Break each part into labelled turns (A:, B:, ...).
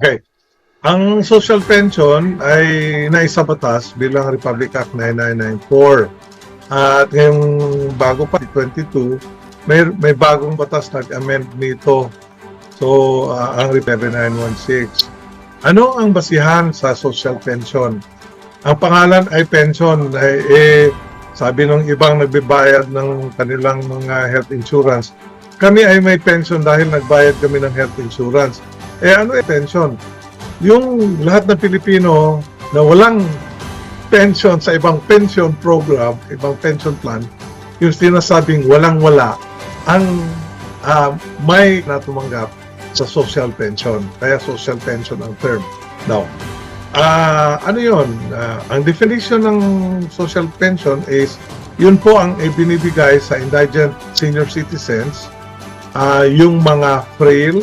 A: Okay. Ang social pension ay naisabatas bilang Republic Act 9994. At ngayong bago pa, 22, may bagong batas nag-amend nito. So, ang RIP 7916. Ano ang basihan sa social pension? Ang pangalan ay pension. Sabi ng ibang nagbibayad ng kanilang mga health insurance, kami ay may pension dahil nagbayad kami ng health insurance. Ano ay pension? Yung lahat ng Pilipino na walang pension sa ibang pension program, ibang pension plan, yung sinasabing walang-wala, ang may natumanggap sa social pension. Kaya social pension ang term. Now, ano yun? Ang definition ng social pension is, yun po ang ibinibigay sa indigent senior citizens, yung mga frail,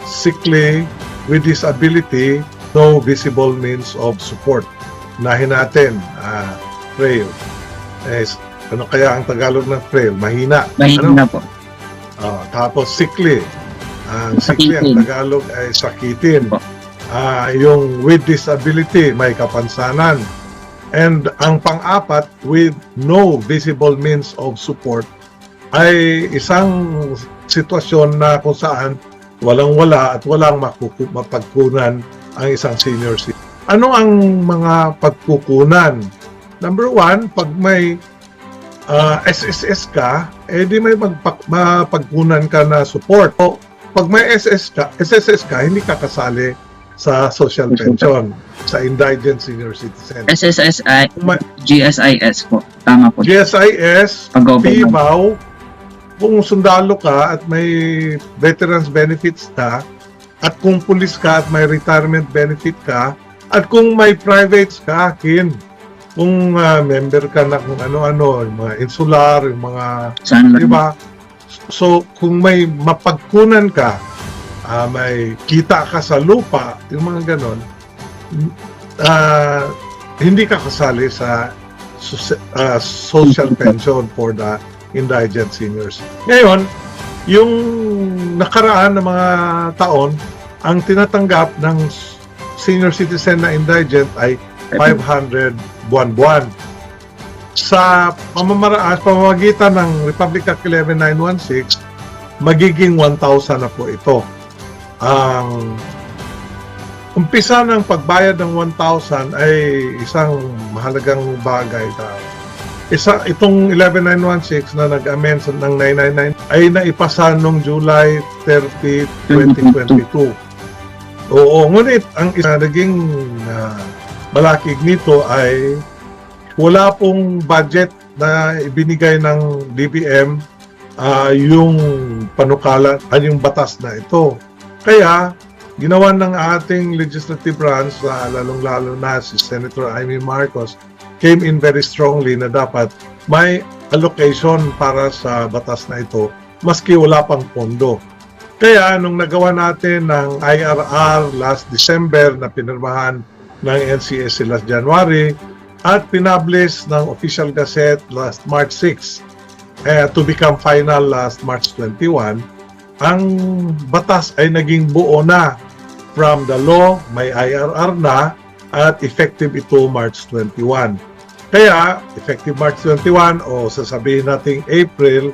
A: sickly, with disability, no visible means of support. Unahin natin, frail. Ano kaya ang Tagalog ng frail? Mahina.
B: Mahina po.
A: Tapos sickly. Sickly ang Tagalog ay sakitin. Yung with disability, may kapansanan. And ang pang-apat, with no visible means of support, ay isang sitwasyon na kung saan walang-wala at walang mapagkunan ang isang senior citizen. Ano ang mga pagkukunan? Number one, pag may SSS ka, di may mapagkunan ka na support. O pag may SSS ka, hindi ka kasali sa social pension, sa indigent senior citizen.
B: SSSI, GSIS po. Tama po.
A: GSIS, PIBAW, kung sundalo ka at may veterans benefits ka, at kung pulis ka at may retirement benefit ka, at kung may privates ka, kung member ka na kung ano-ano, yung mga insular, yung mga, diba? So, kung may mapagkunan ka, may kita ka sa lupa, yung mga ganon, hindi ka kasali sa social pension for the indigent seniors. Ngayon, yung nakaraan na mga taon, ang tinatanggap ng senior citizen na indigent ay 500 buwan-buwan. Sa pamamagitan ng Republic Act 11916, magiging 1,000 na po ito. Ang umpisa ng pagbayad ng 1,000 ay isang mahalagang bagay na itong 11916 na nag-amend ng 999 ay naipasa noong July 30, 2022. Oo, ngunit ang naging malakig nito ay wala pong budget na ibinigay ng DBM yung panukala, yung batas na ito. Kaya, ginawa ng ating legislative branch, lalong-lalo na si Senator Amy Marcos, came in very strongly na dapat may allocation para sa batas na ito, maski wala pang pondo. Kaya, nung nagawa natin ng IRR last December na pinirmahan ng NCSC last January, at pinablish ng Official Gazette last March 6, to become final last March 21, ang batas ay naging buo na. From the law, may IRR na, at effective ito March 21. Kaya, effective March 21 o sasabihin nating April,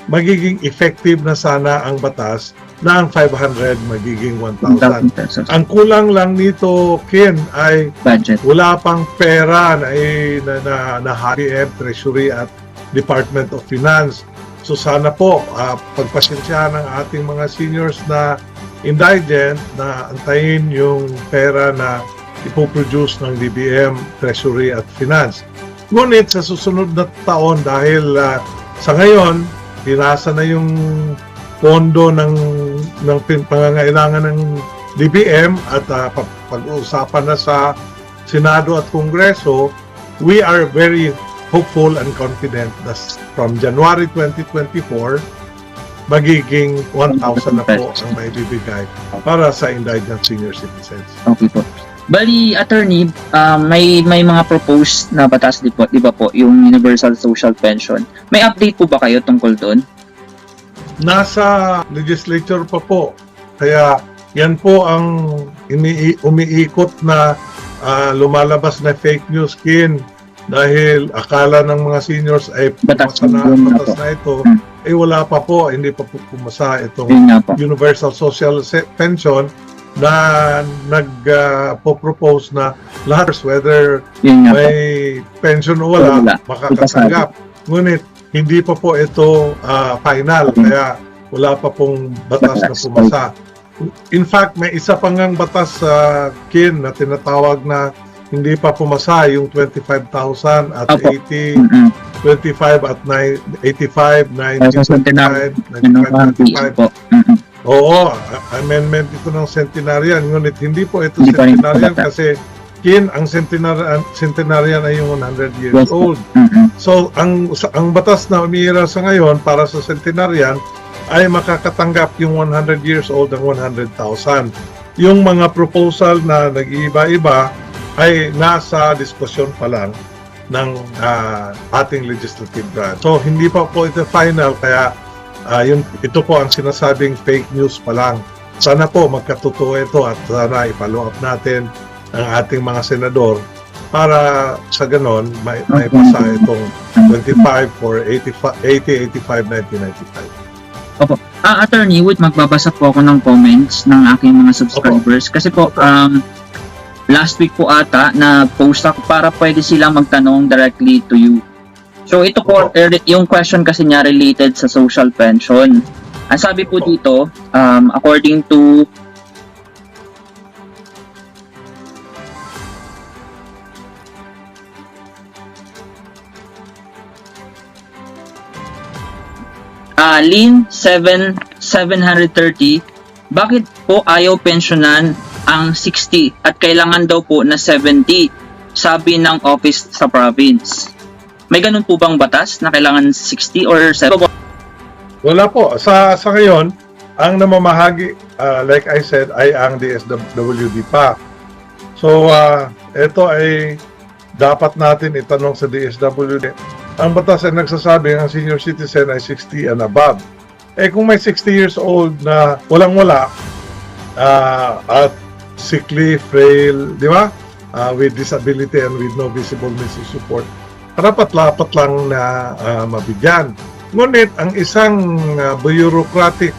A: magiging effective na sana ang batas na ang 500 magiging 1,000. Ang kulang lang nito, Ken, ay
B: budget.
A: Wala pang pera na HPM, Treasury at Department of Finance. So sana po, pagpasensyahan ng ating mga seniors na indigent na antayin yung pera na ipoproduce ng DBM, Treasury at Finance. Ngunit sa susunod na taon, dahil sa ngayon, pinasa na yung pondo ng pangangailangan ng DBM at pag-uusapan na sa Senado at Kongreso, we are very hopeful and confident that from January 2024, magiging 1,000 na po ang may bibigay para sa indigent senior citizens.
B: Okay po. Bali, attorney, may mga proposed na batas di ba po, yung Universal Social Pension. May update po ba kayo tungkol doon?
A: Nasa legislature pa po. Kaya Yan po ang umiikot na lumalabas na fake news, Kin. Dahil akala ng mga seniors ay
B: Batas
A: pumasa na
B: yun
A: ang
B: nga
A: batas
B: po.
A: na ito. Wala pa po, hindi pa po pumasa itong
B: Yun nga po.
A: Universal Social Pension na nagpo-propose na lahat, whether
B: Yun nga po.
A: may pension o wala,
B: Wala.
A: makakatanggap. Ngunit, hindi pa po ito final, kaya wala pa pong batas na pumasa. In fact, may isa pang ngang batas sa Kin na tinatawag na hindi pa pumasa, yung 25,000 at
B: Opo.
A: 80, 25 at 85, 90, 25,
B: Yun
A: 95.
B: ang po.
A: Oo, amendment ito ng centenarian. Ngunit hindi po ito
B: Hindi pa rin
A: centenarian
B: bata.
A: kasi Kin, ang centenarian ay yung 100 years
B: Yes, po.
A: old. So, ang batas na umiira sa ngayon para sa centenarian ay makakatanggap yung 100 years old ng 100,000. Yung mga proposal na nag-iiba-iba ay nasa diskusyon pa lang ng ating legislative branch. So, hindi pa po ito final, kaya ito po ang sinasabing fake news pa lang. Sana po magkatotoo ito at sana i-follow up natin ang ating mga senador para sa ganon may pasa itong 25 for 80, 85, 1995.
B: Opo. Attorney, wait, magbabasa po ako ng comments ng aking mga subscribers. Kasi po, last week po ata, na-post ako para pwede silang magtanong directly to you. So ito po, yung question kasi niya related sa social pension. Ang sabi po dito, according to Lin 730, bakit po ayaw pensyonan ang 60 at kailangan daw po na 70, sabi ng office sa province? May ganun po bang batas na kailangan 60 or 70?
A: Wala po. Sa ngayon, ang namamahagi, like I said, ay ang DSWD pa. So, ito ay dapat natin itanong sa DSWD. Ang batas ay nagsasabi ang senior citizen ay 60 and above. Kung may 60 years old na walang-wala at sickly, frail, di ba? With disability and with no visible means of support, karapat-dapat lang na mabigyan. Ngunit ang isang bureaucratic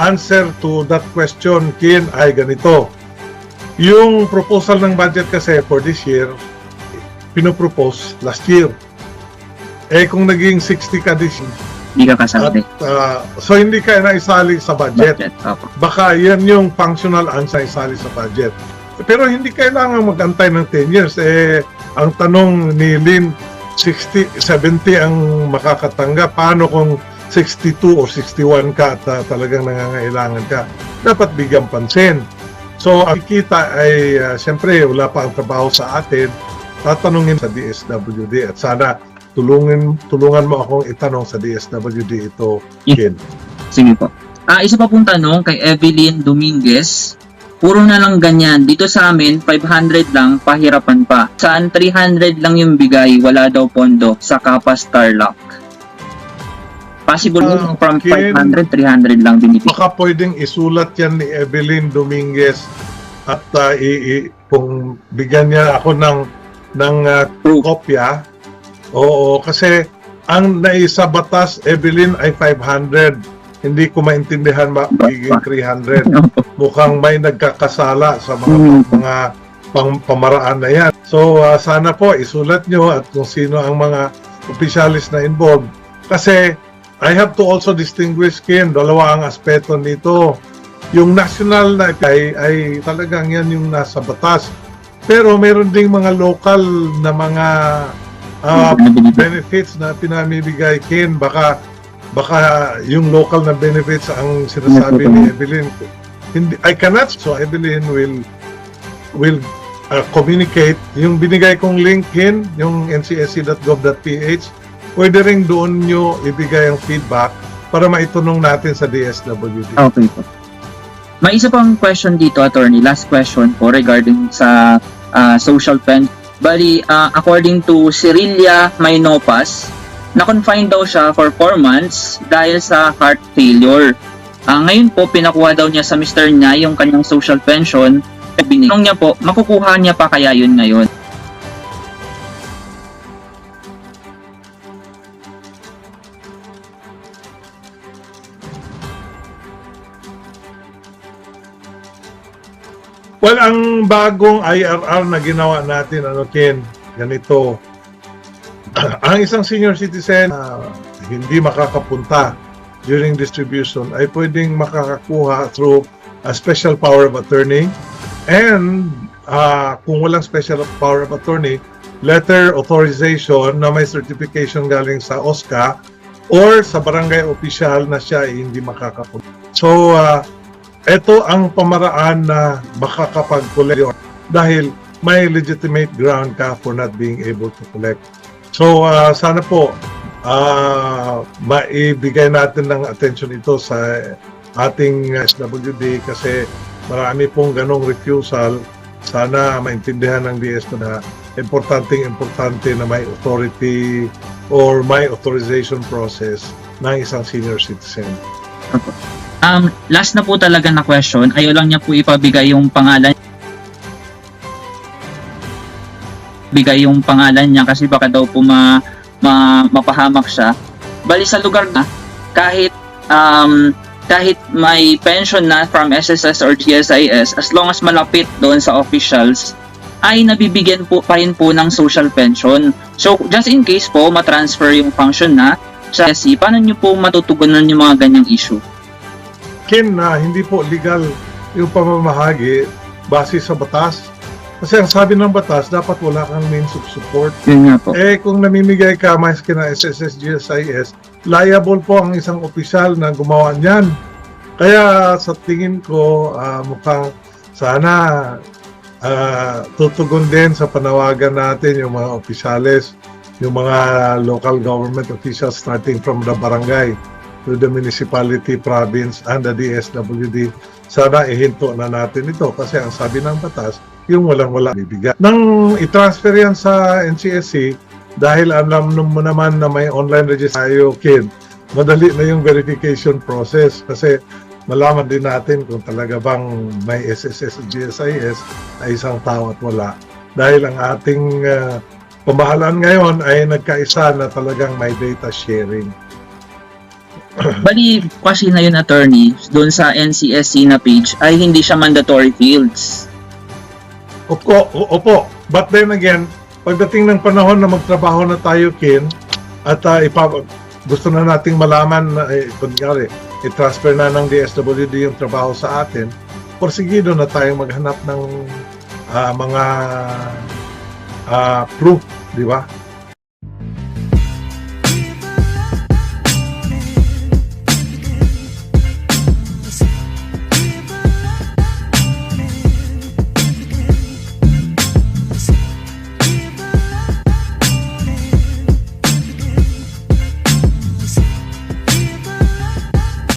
A: answer to that question, Kin, ay ganito. Yung proposal ng budget kasi for this year, pinopropose last year. Kung naging 60 ka this year,
B: Hindi ka kasali.
A: so hindi ka naisali sa budget.
B: Opo.
A: Baka yan yung functional answer isali sa budget. Pero hindi kailangan mag-antay ng 10 years. Ang tanong ni Lynn, 60, 70 ang makakatanggap. Paano kung 62 o 61 ka at talagang nangangailangan ka? Dapat bigyan pansin. So, ang kita ay, siyempre, wala pa ang trabaho sa atin. Tatanungin sa DSWD at sana tulungan mo akong itanong sa DSWD ito, Ken.
B: Sige po. Isa pa pong tanong kay Evelyn Dominguez. Puro na lang ganyan. Dito sa amin, 500 lang, pahirapan pa. Saan 300 lang yung bigay, wala daw pondo sa Kapas Tarlac. Possible from
A: Ken,
B: 500, 300 lang binibigay.
A: Baka pwedeng isulat yan ni Evelyn Dominguez at kung bigyan niya ako ng kopya. Oo, kasi ang naisa batas, Evelyn, ay 500. Hindi ko maintindihan magiging 300. Mukhang may nagkakasala sa mga pamaraan na yan. So, sana po isulat nyo at kung sino ang mga opisyalis na involved. Kasi, I have to also distinguish, Ken, dalawa ang aspeto nito. Yung national na ay talagang yan yung nasa batas. Pero meron ding mga local na mga benefits na pinamibigay, Ken. Baka yung local na benefits ang sinasabi ni Evelyn. I cannot, so Evelyn will communicate. Yung binigay kong link, Ken, yung ncsc.gov.ph, pwede rin doon nyo ibigay ang feedback para maitunong natin sa DSWD.
B: Okay po. May isa pang question dito, attorney. Last question po regarding sa social pension. Bali, according to Cirilia Mainopas, na-confine daw siya for 4 months dahil sa heart failure. Ngayon po, pinakuha daw niya sa Mr. niya yung kanyang social pension. Binigyan niya po, makukuha niya pa kaya yun ngayon?
A: Well, ang bagong IRR na ginawa natin, Ken, ganito. Ang isang senior citizen hindi makakapunta during distribution ay pwedeng makakakuha through a special power of attorney, and kung walang special power of attorney, letter authorization na may certification galing sa OSCA or sa barangay official na siya ay hindi makakapunta. So, ito ang pamaraan na makakapag-collect dahil may legitimate ground ka for not being able to collect. So, sana po maibigay natin ng attention ito sa ating SWD kasi marami pong ganong refusal. Sana maintindihan ng DS na importante na may authority or may authorization process ng isang senior citizen.
B: Last na po talaga na question. Ayaw lang niya po ipabigay yung pangalan. Bigay yung pangalan niya kasi baka daw po mapahamak siya. Bali sa lugar na kahit may pension na from SSS or GSIS, as long as malapit doon sa officials, ay nabibigyan po pa rin po ng social pension. So just in case po matransfer yung function na sa SC, paano niyo po matutugunan yung mga ganyang issue?
A: Ken, hindi po legal yung pamamahagi base sa batas. Kasi ang sabi ng batas, dapat wala kang means of support.
B: Yun nga po.
A: Kung namimigay ka maski na SSS, GSIS, liable po ang isang opisyal na gumawa niyan. Kaya sa tingin ko, mukhang sana tutugon din sa panawagan natin yung mga opisyales, yung mga local government officials starting from the barangay to the municipality, province, and the DSWD. Sana ihinto na natin ito kasi ang sabi ng batas, yung walang-wala bibigyan. Nang i-transfer yan sa NCSC, dahil alam mo naman na may online registration, madali na yung verification process kasi malaman din natin kung talaga bang may SSS o GSIS ay isang tao at wala. Dahil ang ating pamahalaan ngayon ay nagkaisa na talagang may data sharing.
B: Bali, kasi na yun, attorney, doon sa NCSC na page ay hindi siya mandatory fields.
A: Opo. But then again, pagdating ng panahon na magtrabaho na tayo, Ken, at gusto na nating malaman na, kunyari, i-transfer na ng DSWD yung trabaho sa atin, porsigido na tayong maghanap ng mga proof, di ba?